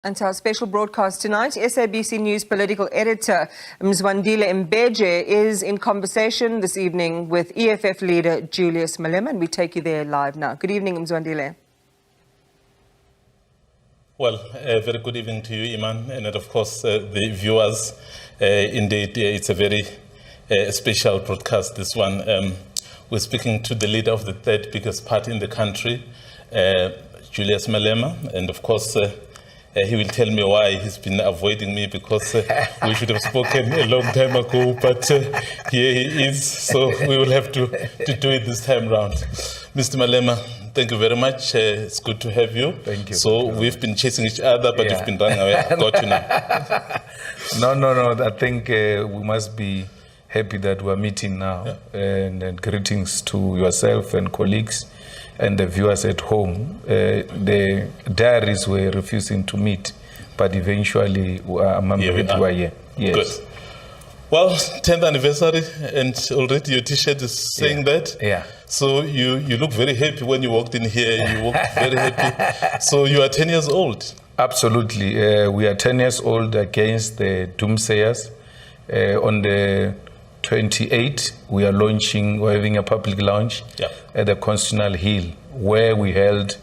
And to our special broadcast tonight, SABC News political editor Mzwandile Mbeje is in conversation this evening with EFF leader Julius Malema, and we take you there live now. Good evening, Mzwandile. Well, a very good evening to you, Iman, and of course the viewers. Indeed, it's a very special broadcast, this one. We're speaking to the leader of the third biggest party in the country, Julius Malema, and of course he will tell me why he's been avoiding me, because we should have spoken a long time ago, but here he is, so we will have to do it this time round. Mr. Malema, thank you very much. It's good to have you. Thank you. So we've been chasing each other, but you've been running away. I got you now. No. I think we must be happy that we're meeting now. Yeah. And greetings to yourself and colleagues and the viewers at home. The diaries were refusing to meet, but eventually we are here. Yes. Good. Well, 10th anniversary, and already your T-shirt is saying that. Yeah. So you look very happy when you walked in here. You walked very happy. So you are 10 years old. Absolutely. We are 10 years old against the doomsayers. On the 28th, we're having a public launch at the Constitutional Hill, where we held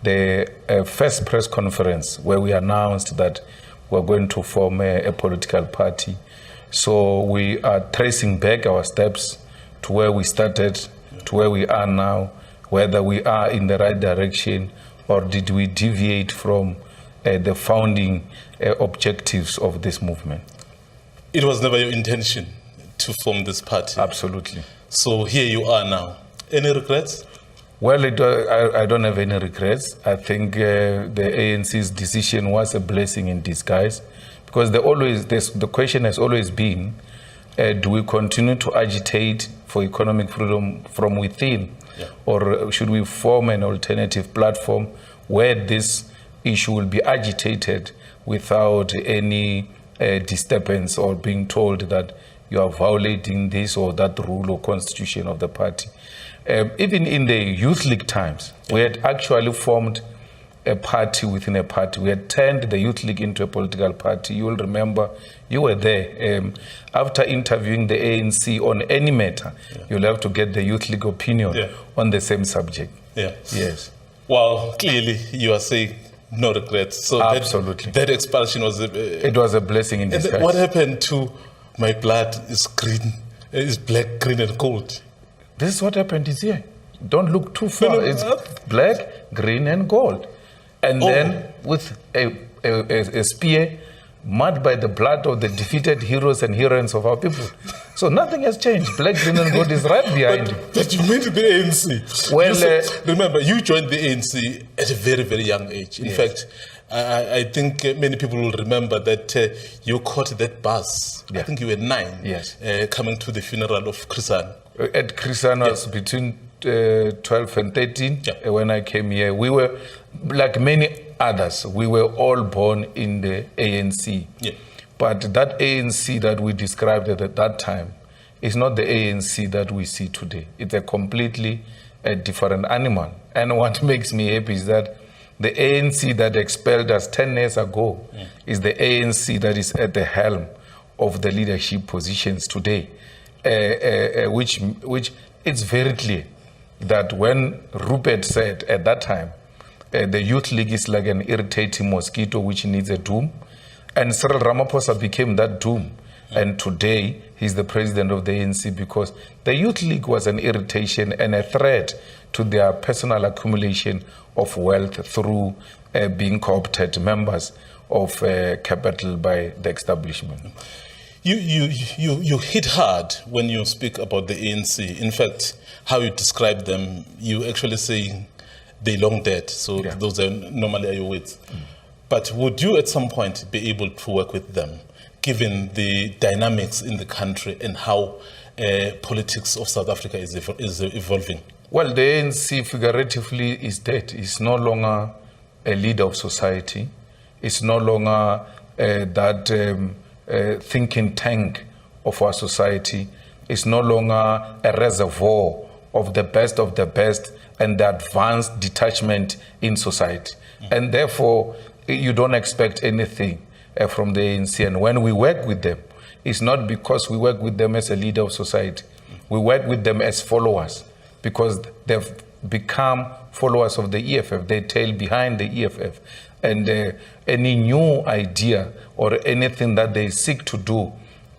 the first press conference, where we announced that we're going to form a political party. So we are tracing back our steps to where we started, to where we are now, whether we are in the right direction or did we deviate from the founding objectives of this movement. It was never your intention to form this party. Absolutely. So here you are now. Any regrets? Well, I don't have any regrets. I think the ANC's decision was a blessing in disguise, because the question has always been, do we continue to agitate for economic freedom from within, or should we form an alternative platform where this issue will be agitated without any disturbance or being told that you are violating this or that rule or constitution of the party. Even in the Youth League times, we had actually formed a party within a party. We had turned the Youth League into a political party. You will remember, you were there. After interviewing the ANC on any matter, you'll have to get the Youth League opinion on the same subject. Yeah. Yes. Well, clearly you are saying no regrets. So absolutely. That expulsion was it was a blessing in disguise. What happened to my blood is green, is black, green and gold? This is what happened this year. Don't look too far. It's black, green and gold. And then with a spear marked by the blood of the defeated heroes and heroines of our people. So nothing has changed. Black, green and gold is right behind you. But you made the ANC. Well, remember, you joined the ANC at a very, very young age. In fact, I think many people will remember that you caught that bus. I think you were 9, coming to the funeral of Chrisan. At Chrisan, I was between 12 and 13 when I came here. We were, like many others, we were all born in the ANC. But that ANC that we described at that time is not the ANC that we see today. It's a completely different animal. And what makes me happy is that the ANC that expelled us 10 years ago is the ANC that is at the helm of the leadership positions today, which it's very clear that when Rupert said at that time, the Youth League is like an irritating mosquito which needs a doom, and Cyril Ramaphosa became that doom. And today, he's the president of the ANC because the Youth League was an irritation and a threat to their personal accumulation of wealth through being co-opted members of capital by the establishment. You hit hard when you speak about the ANC. In fact, how you describe them, you actually say they long dead. So those are normally your words. But would you at some point be able to work with them, given the dynamics in the country and how politics of South Africa is evolving? Well, the ANC figuratively is dead. It's no longer a leader of society. It's no longer that thinking tank of our society. It's no longer a reservoir of the best and the advanced detachment in society. And therefore, you don't expect anything from the ANC. And when we work with them, it's not because we work with them as a leader of society. We work with them as followers because they've become followers of the EFF. They tail behind the EFF. And any new idea or anything that they seek to do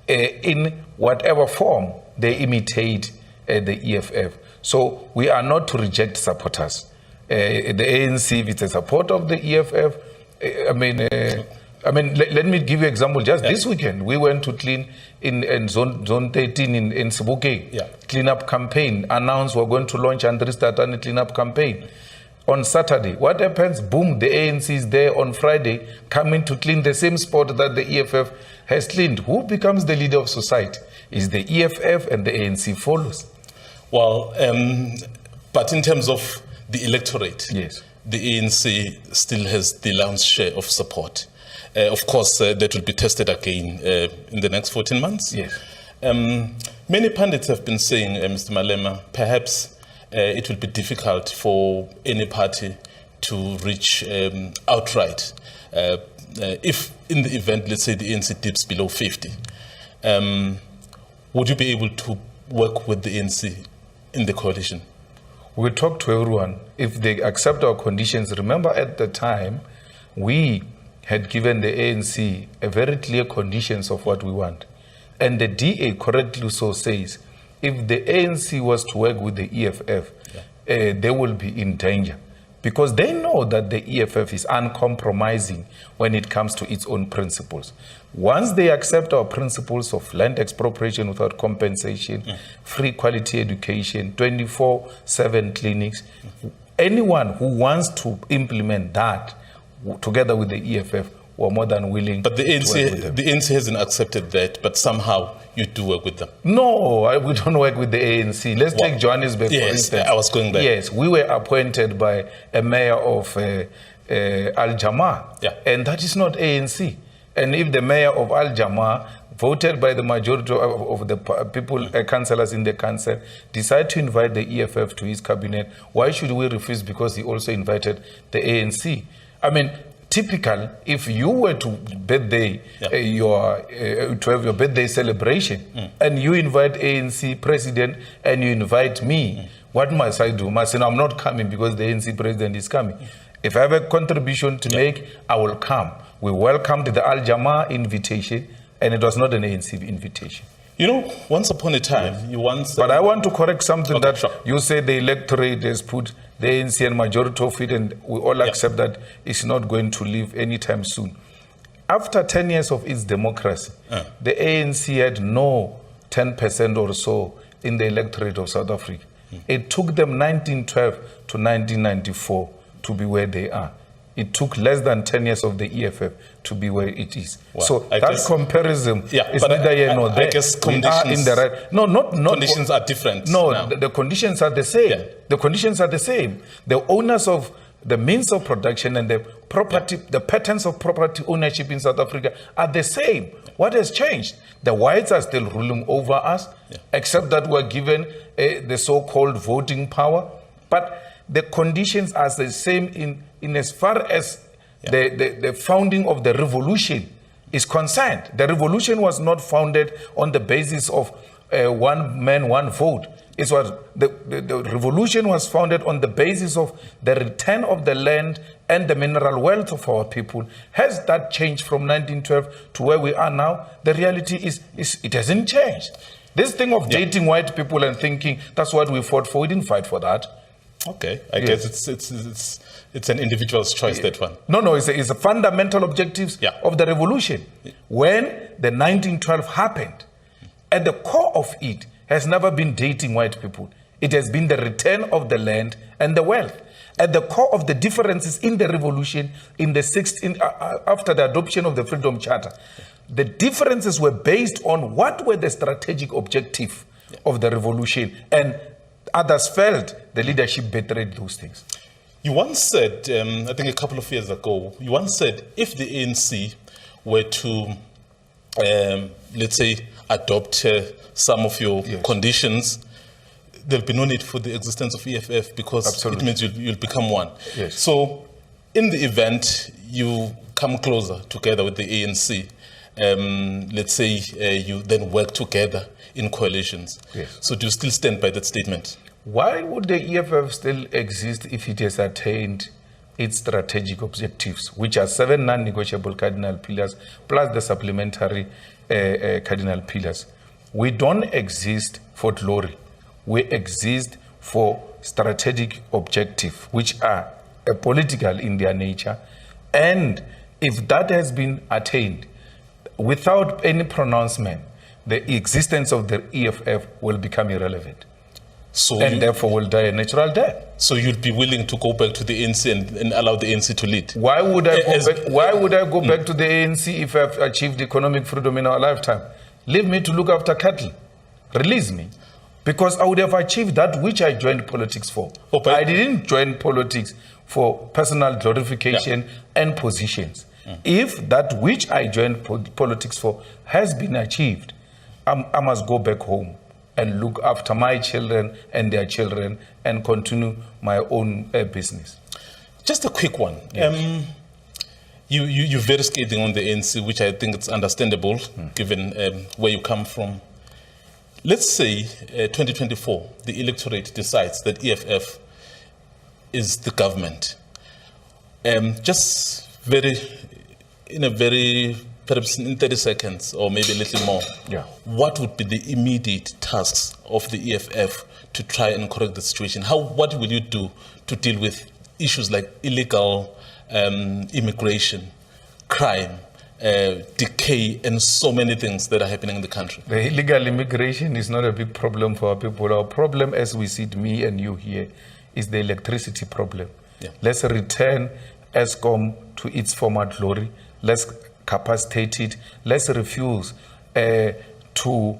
in whatever form, they imitate the EFF. So we are not to reject supporters. The ANC, if it's a support of the EFF, let me give you an example. Just this weekend, we went to clean in zone 13 in Sibuke, cleanup campaign, announced we're going to launch Andris Tatani cleanup campaign. On Saturday, what happens? Boom, the ANC is there on Friday, coming to clean the same spot that the EFF has cleaned. Who becomes the leader of society? Is the EFF, and the ANC follows. Well, but in terms of the electorate, yes, the ANC still has the lion's share of support. Of course, that will be tested again in the next 14 months. Yes. Many pundits have been saying, Mr. Malema, perhaps it will be difficult for any party to reach outright. If in the event, let's say the ANC dips below 50, would you be able to work with the ANC in the coalition? We talk to everyone. If they accept our conditions, remember at the time, we had given the ANC a very clear conditions of what we want. And the DA correctly so says, if the ANC was to work with the EFF, they will be in danger. Because they know that the EFF is uncompromising when it comes to its own principles. Once they accept our principles of land expropriation without compensation, free quality education, 24/7 clinics, anyone who wants to implement that together with the EFF, we're more than willing. But the ANC hasn't accepted that, but somehow you do work with them. No, we don't work with the ANC. Let's take Johannesburg, for instance. I was going there. Yes, we were appointed by a mayor of Al-Jamah, and that is not ANC. And if the mayor of Al-Jamah, voted by the majority of the people, councillors in the council, decide to invite the EFF to his cabinet, why should we refuse because he also invited the ANC? I mean, typical, if you were to birthday to have your birthday celebration, and you invite ANC president and you invite me, what must I do? Must I say, no, I'm not coming because the ANC president is coming. If I have a contribution to make, I will come. We welcomed the Al-Jamah invitation, and it was not an ANC invitation. You know, once upon a time, you once... But I want to correct something you say the electorate has put the ANC and majority of it, and we all accept that it's not going to leave anytime soon. After 10 years of its democracy, the ANC had no 10% or so in the electorate of South Africa. It took them 1912 to 1994 to be where they are. It took less than 10 years of the EFF to be where it is. Well, so that comparison is neither here nor there. I guess conditions, we are in the right. No, not conditions are different. No, the conditions are the same. Yeah. The conditions are the same. The owners of the means of production and the property, the patterns of property ownership in South Africa are the same. What has changed? The whites are still ruling over us, except that we're given the so-called voting power. But the conditions are the same in as far as the founding of the revolution is concerned. The revolution was not founded on the basis of one man, one vote. It was the revolution was founded on the basis of the return of the land and the mineral wealth of our people. Has that changed from 1912 to where we are now? The reality is it hasn't changed. This thing of dating white people and thinking that's what we fought for, we didn't fight for that. Okay, I guess it's an individual's choice, that one. No, it's a fundamental objectives of the revolution. When the 1912 happened, at the core of it has never been dating white people. It has been the return of the land and the wealth. At the core of the differences in the revolution after the adoption of the Freedom Charter, the differences were based on what were the strategic objective of the revolution, and others felt the leadership betrayed those things. You once said, I think a couple of years ago, you once said if the ANC were to, let's say, adopt some of your conditions, there'll be no need for the existence of EFF because it means you'll become one. Yes. So in the event you come closer together with the ANC, let's say you then work together in coalitions. Yes. So do you still stand by that statement? Why would the EFF still exist if it has attained its strategic objectives, which are 7 non-negotiable cardinal pillars plus the supplementary cardinal pillars? We don't exist for glory. We exist for strategic objectives, which are political in their nature. And if that has been attained without any pronouncement, the existence of the EFF will become irrelevant. And therefore will die a natural death. So you'd be willing to go back to the ANC and allow the ANC to lead? Why would I go back to the ANC if I've achieved economic freedom in our lifetime? Leave me to look after cattle. Release me. Because I would have achieved that which I joined politics for. I didn't join politics for personal glorification and positions. If that which I joined politics for has been achieved, I must go back home and look after my children and their children and continue my own business. Just a quick one. Yes. You're very scathing on the ANC, which I think it's understandable given where you come from. Let's say 2024, the electorate decides that EFF is the government. Just perhaps in 30 seconds or maybe a little more, what would be the immediate tasks of the EFF to try and correct the situation? What will you do to deal with issues like illegal immigration, crime, decay, and so many things that are happening in the country? The illegal immigration is not a big problem for our people. Our problem, as we see it, me and you here, is the electricity problem. Let's return ESCOM to its former glory. Let's capacitate it. Let's refuse to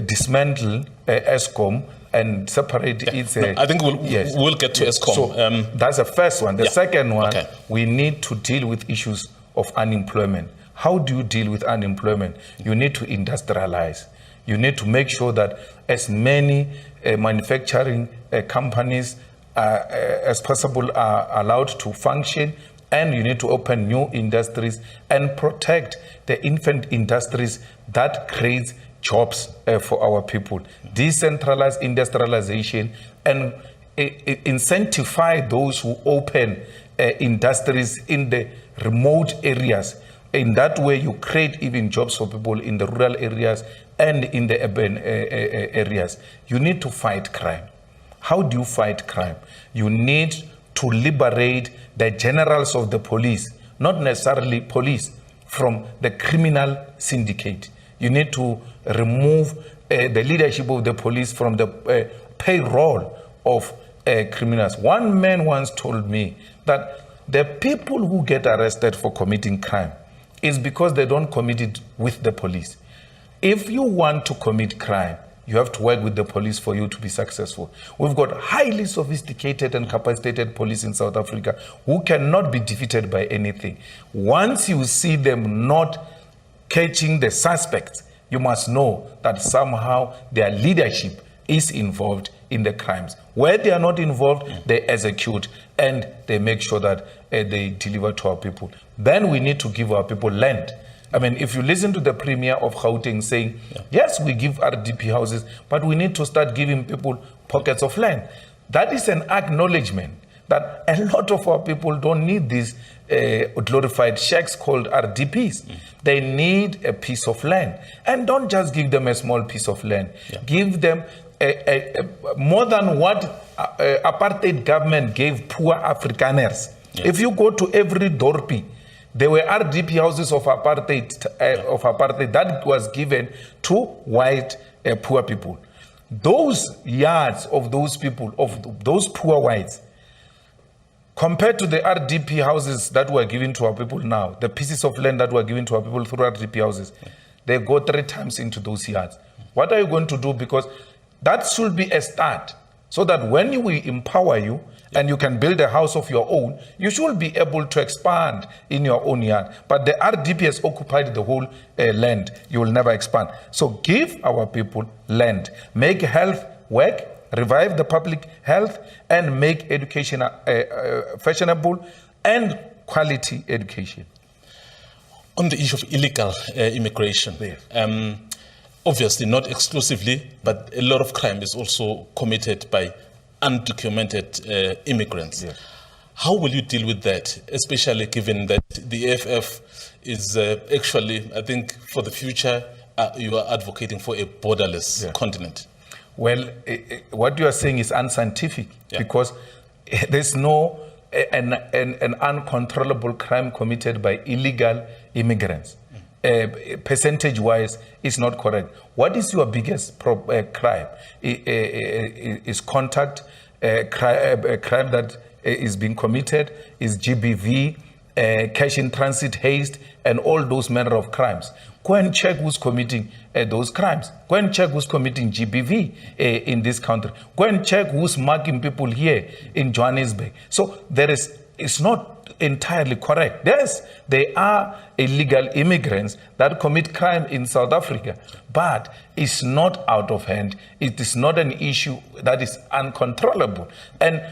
dismantle ESCOM and separate its... I think we'll get to ESCOM. So that's the first one. The second one, we need to deal with issues of unemployment. How do you deal with unemployment? You need to industrialize. You need to make sure that as many manufacturing companies as possible are allowed to function, and you need to open new industries and protect the infant industries that creates jobs for our people. Decentralize industrialization and incentivize those who open industries in the remote areas. In that way, you create even jobs for people in the rural areas and in the urban areas. You need to fight crime. How do you fight crime? You need to liberate the generals of the police, not necessarily police, from the criminal syndicate. You need to remove the leadership of the police from the payroll of criminals. One man once told me that the people who get arrested for committing crime is because they don't commit it with the police. If you want to commit crime, you have to work with the police for you to be successful. We've got highly sophisticated and capacitated police in South Africa who cannot be defeated by anything. Once you see them not catching the suspects, you must know that somehow their leadership is involved in the crimes. Where they are not involved, they execute and they make sure that they deliver to our people. Then we need to give our people land. I mean, if you listen to the Premier of Gauteng saying, yes, we give RDP houses, but we need to start giving people pockets of land. That is an acknowledgement that a lot of our people don't need these glorified shacks called RDPs. They need a piece of land. And don't just give them a small piece of land. Give them more than what apartheid government gave poor Afrikaners. If you go to every dorpie, there were RDP houses of apartheid that was given to white poor people. Those yards of those people, of those poor whites, compared to the RDP houses that were given to our people now, the pieces of land that were given to our people through RDP houses, they go 3 times into those yards. What are you going to do? Because that should be a start, so that when we empower you, and you can build a house of your own, you should be able to expand in your own yard. But the RDP has occupied the whole land. You will never expand. So give our people land. Make health work, revive the public health, and make education fashionable, and quality education. On the issue of illegal immigration, obviously not exclusively, but a lot of crime is also committed by undocumented immigrants. Yes. How will you deal with that, especially given that the EFF is actually, I think, for the future, you are advocating for a borderless continent? Well, what you are saying is unscientific because there's no an uncontrollable crime committed by illegal immigrants. Percentage-wise, it's not correct. What is your biggest crime? Is contact, crime that is being committed, is GBV, cash in transit haste, and all those manner of crimes. Go and check who's committing those crimes. Go and check who's committing GBV in this country. Go and check who's marking people here in Johannesburg. So it's not entirely correct. Yes, there are illegal immigrants that commit crime in South Africa, but it's not out of hand. It is not an issue that is uncontrollable. And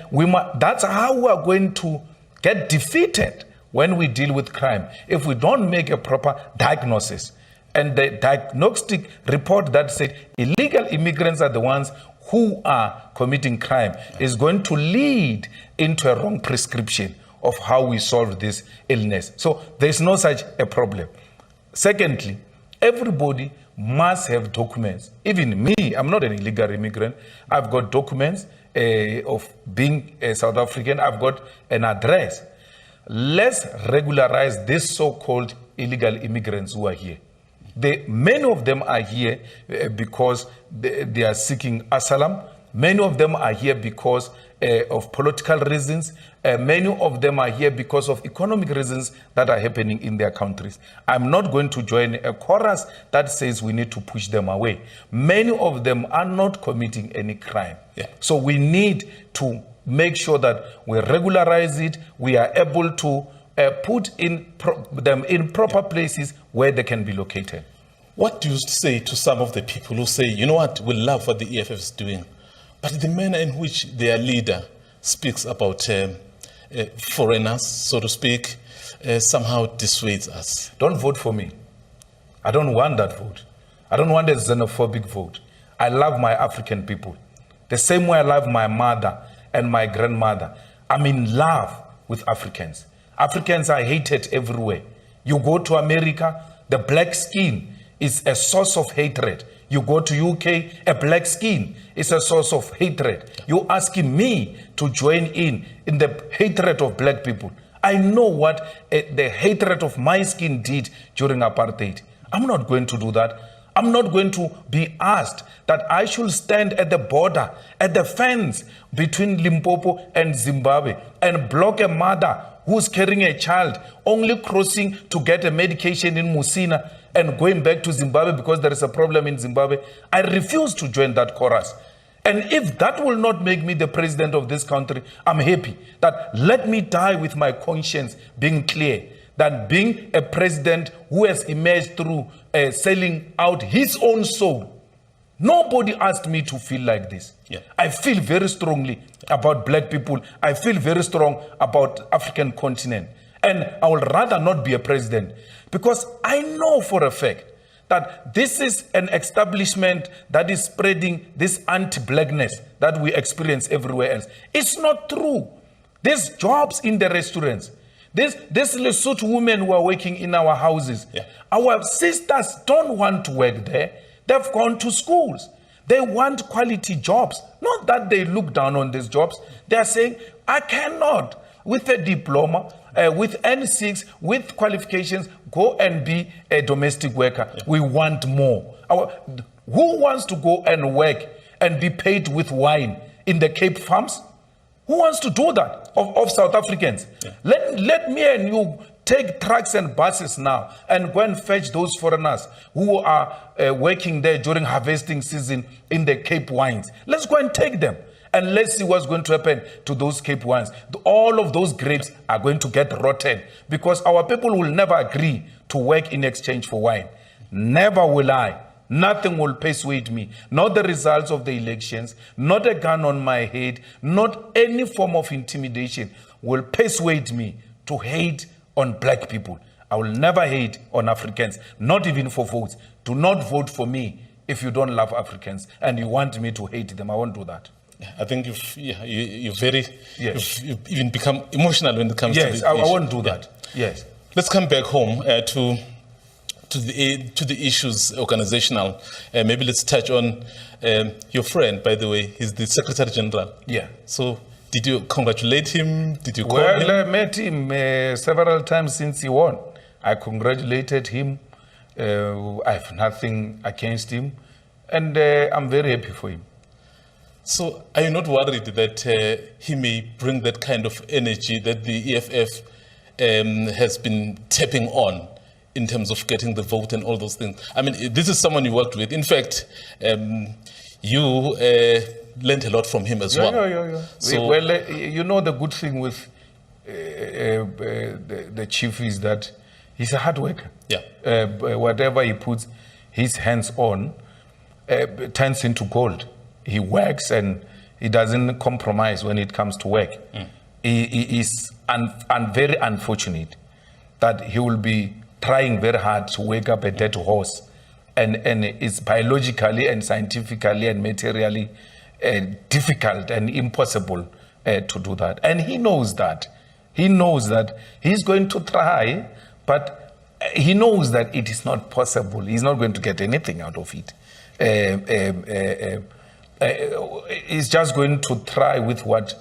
that's how we are going to get defeated when we deal with crime. If we don't make a proper diagnosis, and the diagnostic report that said illegal immigrants are the ones who are committing crime is going to lead into a wrong prescription of how we solve this illness. So there's no such a problem. Secondly, everybody must have documents. Even me, I'm not an illegal immigrant. I've got documents of being a South African. I've got an address. Let's regularize these so-called illegal immigrants who are here. Many of them are here because they are seeking asylum. Many of them are here because of political reasons. Many of them are here because of economic reasons that are happening in their countries. I'm not going to join a chorus that says we need to push them away. Many of them are not committing any crime. So we need to make sure that we regularize it. We are able to put them in proper places where they can be located. What do you say to some of the people who say, you know what, we love what the EFF is doing, but the manner in which their leader speaks about foreigners, so to speak, somehow dissuades us? Don't vote for me. I don't want that vote. I don't want a xenophobic vote. I love my African people. The same way I love my mother and my grandmother. I'm in love with Africans. Africans are hated everywhere. You go to America, the black skin is a source of hatred. You go to UK, a black skin is a source of hatred. You're asking me to join in the hatred of black people. I know what the hatred of my skin did during apartheid. I'm not going to do that. I'm not going to be asked that I should stand at the border, at the fence between Limpopo and Zimbabwe and block a mother who's carrying a child, only crossing to get a medication in Musina and going back to Zimbabwe because there is a problem in Zimbabwe. I refuse to join that chorus. And if that will not make me the president of this country, I'm happy that let me die with my conscience being clear than being a president who has emerged through selling out his own soul. Nobody asked me to feel like this. I feel very strongly about black people. I feel very strong about African continent. And I would rather not be a president because I know for a fact that this is an establishment that is spreading this anti-blackness that we experience everywhere else. It's not true. There's jobs in the restaurants. These Lesotho women who are working in our houses. Our sisters don't want to work there. They've gone to schools. They want quality jobs. Not that they look down on these jobs. They are saying, I cannot, with a diploma, with N6, with qualifications, go and be a domestic worker. We want more. Who wants to go and work and be paid with wine in the Cape Farms? Who wants to do that of South Africans? Let me and you take trucks and buses now and go and fetch those foreigners who are working there during harvesting season in the Cape wines. Let's go and take them and let's see what's going to happen to those Cape wines. All of those grapes are going to get rotten because our people will never agree to work in exchange for wine. Never will I. Nothing will persuade me. Not the results of the elections, not a gun on my head, not any form of intimidation will persuade me to hate on black people. I will never hate on Africans, not even for votes. Do not vote for me if you don't love Africans and you want me to hate them. I won't do that. I think you're very, you've even become emotional when it comes to this. Yes, I won't do that. Yes. Let's come back home to the issues organizational. Maybe let's touch on your friend, by the way. He's the Secretary General. Yeah. So did you congratulate him? Did you call him? Well, I met him several times since he won. I congratulated him. I have nothing against him. And I'm very happy for him. So are you not worried that he may bring that kind of energy that the EFF has been tapping on in terms of getting the vote and all those things? I mean, this is someone you worked with. In fact, you learned a lot from him as well. Yeah. So, well, you know, the good thing with the chief is that he's a hard worker. Yeah. Whatever he puts his hands on turns into gold. He works and he doesn't compromise when it comes to work. He is very unfortunate that he will be trying very hard to wake up a dead horse, and it's biologically and scientifically and materially difficult and impossible to do that. And he knows that. He knows that he's going to try, but he knows that it is not possible. He's not going to get anything out of it. He's just going to try with what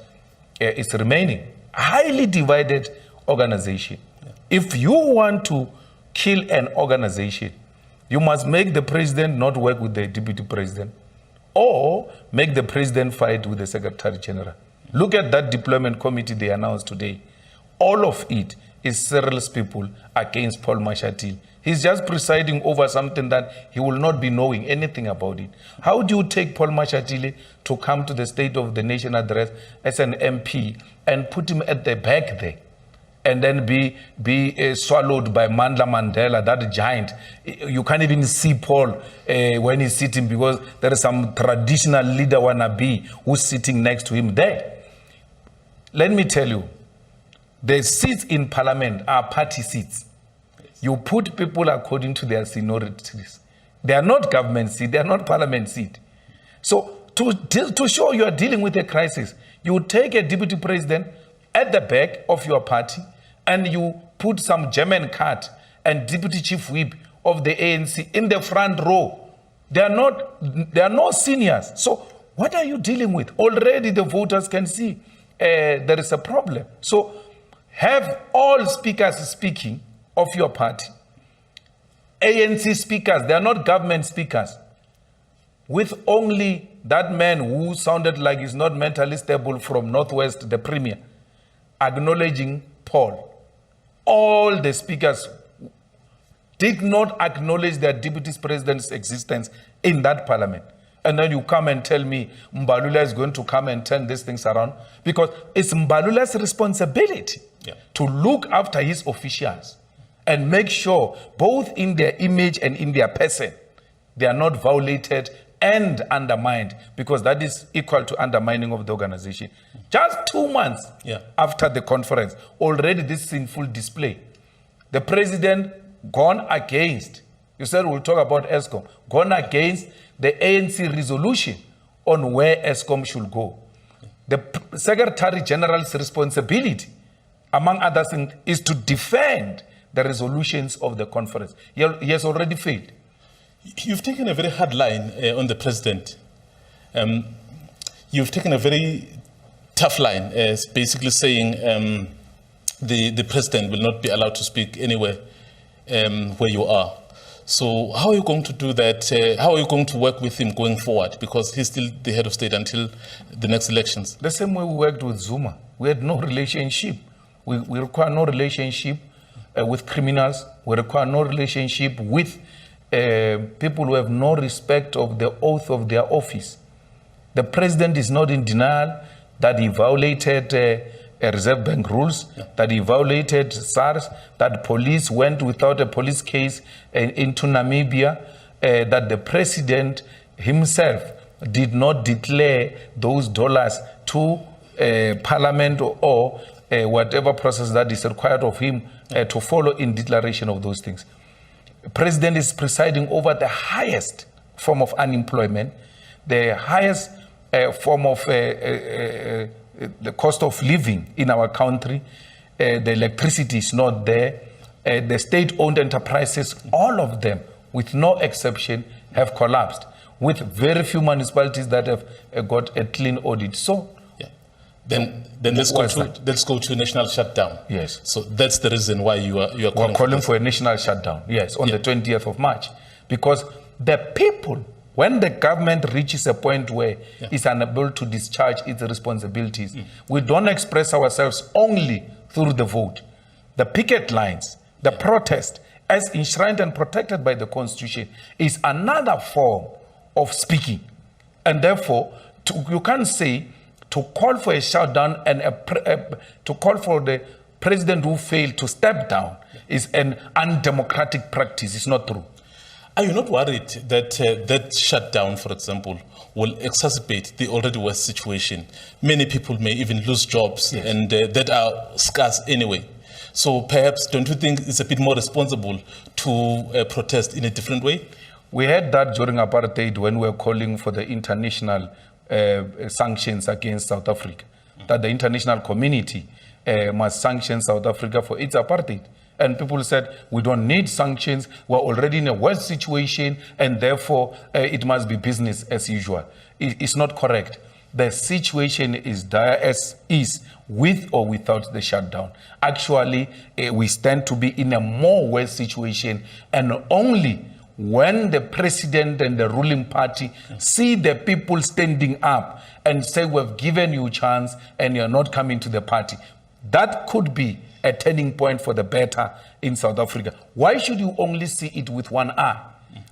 is remaining. Highly divided organization. Yeah. If you want to kill an organization, you must make the president not work with the deputy president, or make the president fight with the Secretary General. Look at that deployment committee they announced today. All of it is Cyril's people against Paul Mashatile. He's just presiding over something that he will not be knowing anything about it. How do you take Paul Mashatile to come to the State of the Nation address as an MP and put him at the back there, and then be swallowed by Mandla Mandela, that giant? You can't even see Paul when he's sitting, because there is some traditional leader wannabe who's sitting next to him there. Let me tell you, the seats in parliament are party seats. You put people according to their seniorities. They are not government seat, they are not parliament seat. So to show you are dealing with a crisis, you take a deputy president at the back of your party and you put some German card and deputy chief whip of the ANC in the front row. There are no seniors. So what are you dealing with? Already the voters can see there is a problem. So have all speakers speaking of your party. ANC speakers, they are not government speakers. With only that man who sounded like he's not mentally stable from Northwest, the premier, acknowledging Paul. All the speakers did not acknowledge their deputy president's existence in that parliament. And then you come and tell me Mbalula is going to come and turn these things around, because it's Mbalula's responsibility to look after his officials and make sure both in their image and in their person, they are not violated and undermined, because that is equal to undermining of the organization. Just 2 months after the conference, already this sinful display. The president gone against, you said we'll talk about ESCOM, gone against the ANC resolution on where ESCOM should go. The Secretary General's responsibility, among other things, is to defend the resolutions of the conference. He has already failed. You've taken a very hard line on the president. You've taken a very tough line, basically saying the president will not be allowed to speak anywhere where you are. So how are you going to do that? How are you going to work with him going forward? Because he's still the head of state until the next elections. The same way we worked with Zuma. We had no relationship. We require no relationship with criminals. We require no relationship with people who have no respect of the oath of their office. The president is not in denial that he violated Reserve Bank rules, that he violated SARS, that police went without a police case into Namibia, that the president himself did not declare those dollars to Parliament or whatever process that is required of him to follow in declaration of those things. President is presiding over the highest form of unemployment, the highest form of the cost of living in our country. The electricity is not there. The state-owned enterprises, all of them, with no exception, have collapsed, with very few municipalities that have got a clean audit. So, Then let's go to national shutdown. Yes. So that's the reason why you are calling for a national shutdown. Yes, on the 20th of March, because the people, when the government reaches a point where it's unable to discharge its responsibilities, we don't express ourselves only through the vote. The picket lines, the protest, as enshrined and protected by the Constitution, is another form of speaking. And therefore, you can't say to call for a shutdown and to call for the president who failed to step down is an undemocratic practice. It's not true. Are you not worried that that shutdown, for example, will exacerbate the already worse situation? Many people may even lose jobs, and that are scarce anyway. So perhaps, don't you think it's a bit more responsible to protest in a different way? We had that during apartheid when we were calling for the international sanctions against South Africa, that the international community must sanction South Africa for its apartheid. And people said, we don't need sanctions, we're already in a worse situation, and therefore it must be business as usual. It's not correct. The situation is dire as is, with or without the shutdown. Actually, we stand to be in a more worse situation, and only when the president and the ruling party see the people standing up and say, we've given you a chance and you're not coming to the party, that could be a turning point for the better in South Africa. Why should you only see it with one eye?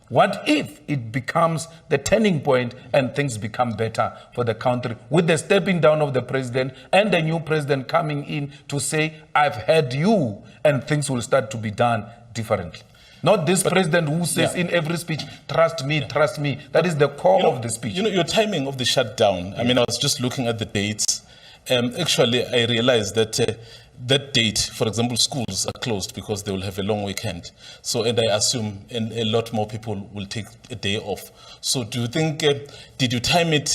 What if it becomes the turning point and things become better for the country, with the stepping down of the president and the new president coming in to say, I've heard you, and things will start to be done differently? Not this president who says in every speech, trust me, trust me. That is the core of the speech. You know, your timing of the shutdown, I mean, I was just looking at the dates. Actually, I realized that that date, for example, schools are closed because they will have a long weekend. So, and I assume a lot more people will take a day off. So do you think, did you time it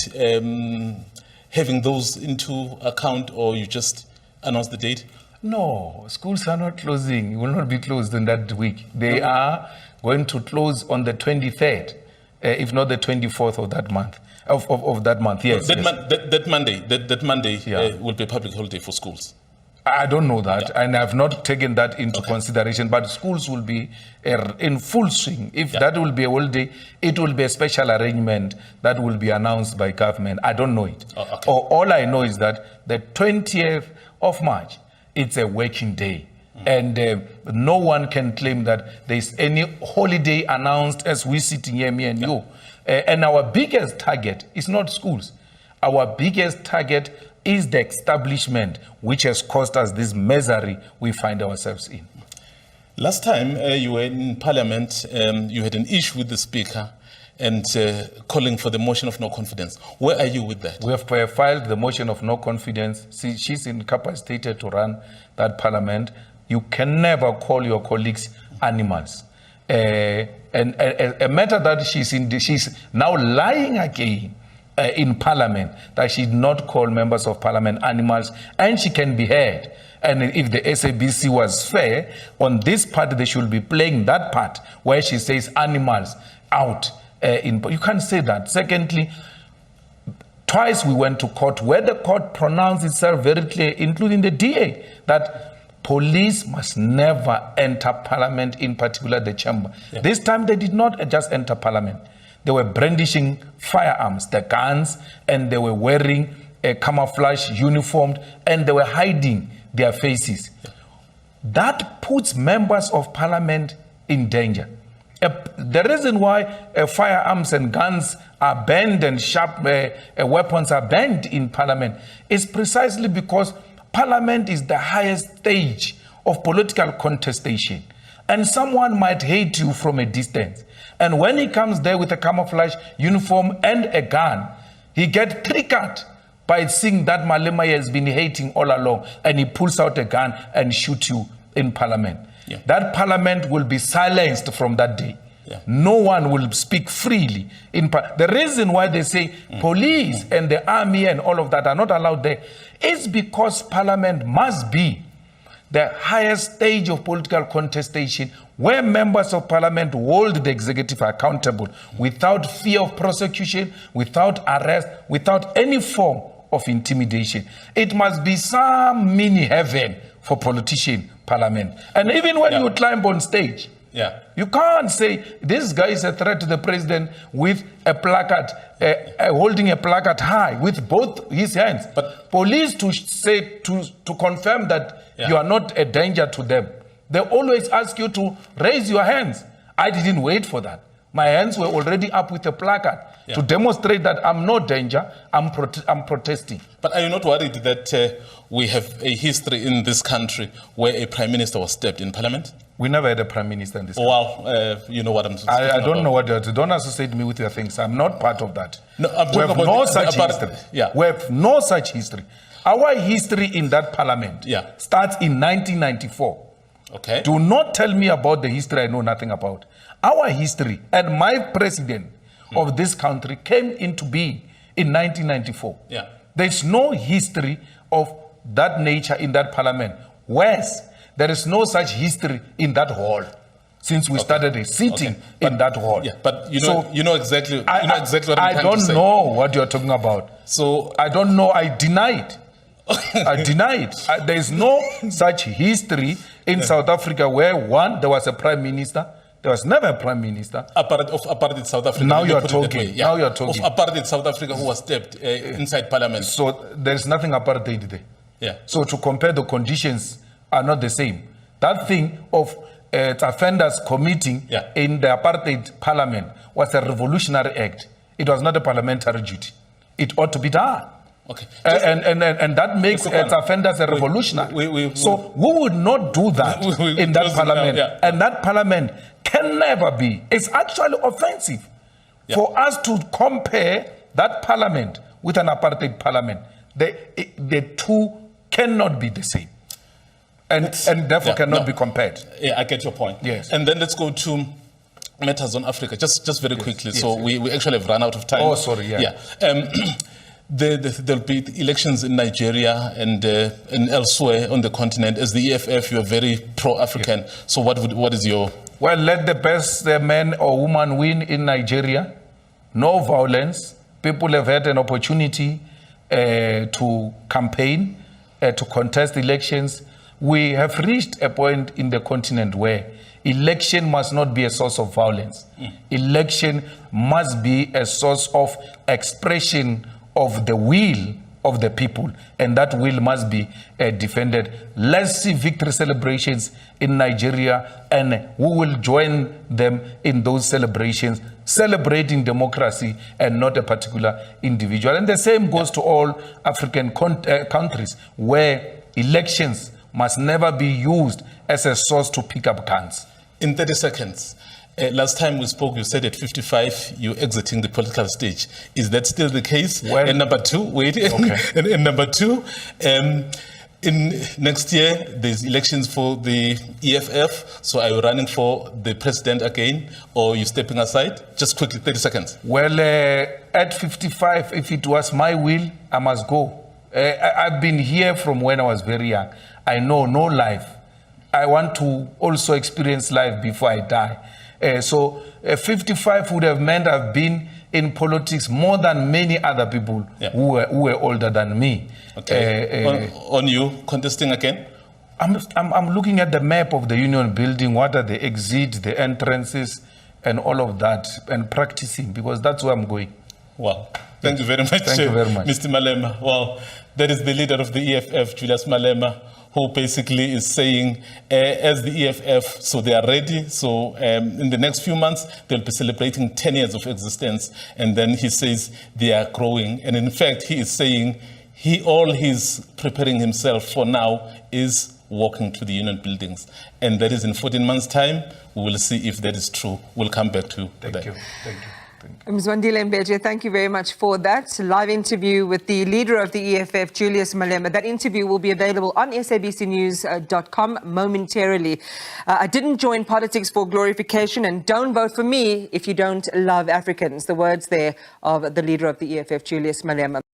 having those into account, or you just announced the date? No, schools are not closing. It will not be closed in that week. They are going to close on the 23rd, if not the 24th of that month. Of that month, yes. That Monday will be a public holiday for schools. I don't know that, and I've not taken that into consideration, but schools will be in full swing. If that will be a holiday, it will be a special arrangement that will be announced by government. I don't know it. All I know is that the 20th of March, it's a working day. And no one can claim that there's any holiday announced as we're sitting here, me and you. And our biggest target is not schools. Our biggest target is the establishment, which has caused us this misery we find ourselves in. Last time you were in Parliament, you had an issue with the Speaker and calling for the motion of no confidence. Where are you with that? We have filed the motion of no confidence. See, she's incapacitated to run that Parliament. You can never call your colleagues animals. And a matter that she's now lying again in Parliament, that she did not call members of Parliament animals, and she can be heard. And if the SABC was fair, on this part, they should be playing that part where she says animals out. You can't say that. Secondly, twice we went to court where the court pronounced itself very clear, including the DA, that police must never enter Parliament, in particular the chamber. This time they did not just enter Parliament. They were brandishing firearms, the guns, and they were wearing a camouflage uniform, and they were hiding their faces. That puts members of Parliament in danger. The reason why firearms and guns are banned and sharp weapons are banned in Parliament is precisely because Parliament is the highest stage of political contestation. And someone might hate you from a distance. And when he comes there with a camouflage uniform and a gun, he gets triggered by seeing that Malema has been hating all along, and he pulls out a gun and shoots you in parliament. Yeah. That parliament will be silenced from that day. Yeah. No one will speak freely. The reason why they say police and the army and all of that are not allowed there is because parliament must be the highest stage of political contestation where members of parliament hold the executive accountable without fear of prosecution, without arrest, without any form of intimidation. It must be some mini heaven for politician parliament. And even when you climb on stage, you can't say this guy is a threat to the president with a placard, holding a placard high with both his hands. But police to say to confirm that you are not a danger to them, they always ask you to raise your hands. I didn't wait for that. My hands were already up with a placard to demonstrate that I'm no danger. I'm protesting. But are you not worried that we have a history in this country where a prime minister was stabbed in parliament? We never had a prime minister in this country. Well, you know what I'm saying. I don't know what you're saying. Don't associate me with your things. I'm not part of that. No, I'm we have talking no about such history. We have no such history. Our history in that parliament starts in 1994. Okay. Do not tell me about the history I know nothing about. Our history and my president of this country came into being in 1994. There's no history of that nature in that parliament. Worse, there is no such history in that hall since we started sitting in that hall. But you know exactly what I'm trying to say. I don't know what you're talking about. So I don't know. I deny it. I deny it. There is no such history in South Africa where there was a prime minister. There was never a prime minister. Of apartheid South Africa. Now you're talking. Now you're talking. Of apartheid South Africa who was stabbed inside parliament. So there's nothing apartheid there. So to compare the conditions are not the same. That thing of offenders committing in the apartheid parliament was a revolutionary act. It was not a parliamentary duty. It ought to be done. Okay. And that makes offenders a revolutionary. So we would not do that in that parliament. And that parliament can never be. It's actually offensive for us to compare that parliament with an apartheid parliament. The two cannot be the same. And therefore cannot be compared. I get your point. Yes. And then let's go to matters on Africa, just very quickly. We actually have run out of time. Oh, sorry, there'll be elections in Nigeria and elsewhere on the continent. As the EFF, you are very pro-African. So what is your... Well, let the best man or woman win in Nigeria. No violence. People have had an opportunity to campaign, to contest elections. We have reached a point in the continent where election must not be a source of violence. Election must be a source of expression of the will of the people, and that will must be defended. Let's see victory celebrations in Nigeria, and we will join them in those celebrations, celebrating democracy and not a particular individual. And the same goes to all African countries where elections must never be used as a source to pick up guns. In 30 seconds, last time we spoke, you said at 55, you're exiting the political stage. Is that still the case? Well, and number two, and number two, in next year, there's elections for the EFF. So are you running for the president again, or are you stepping aside? Just quickly, 30 seconds. Well, at 55, if it was my will, I must go. I've been here from when I was very young. I know no life. I want to also experience life before I die. So 55 would have meant I've been in politics more than many other people who were older than me. Okay. On you contesting again? I'm looking at the map of the Union building. What are the exits, the entrances, and all of that, and practicing, because that's where I'm going. Wow. Thank you very much. Thank you very much. Mr. Malema. Well, that is the leader of the EFF, Julius Malema, who basically is saying, as the EFF, so they are ready. So in the next few months, they'll be celebrating 10 years of existence. And then he says they are growing. And in fact, he is saying all he's preparing himself for now is walking to the union buildings. And that is in 14 months' time. We will see if that is true. We'll come back to that. Thank you. Mzwandile Mbeje, thank you very much for that live interview with the leader of the EFF, Julius Malema. That interview will be available on sabcnews.com momentarily. I didn't join politics for glorification, and don't vote for me if you don't love Africans. The words there of the leader of the EFF, Julius Malema.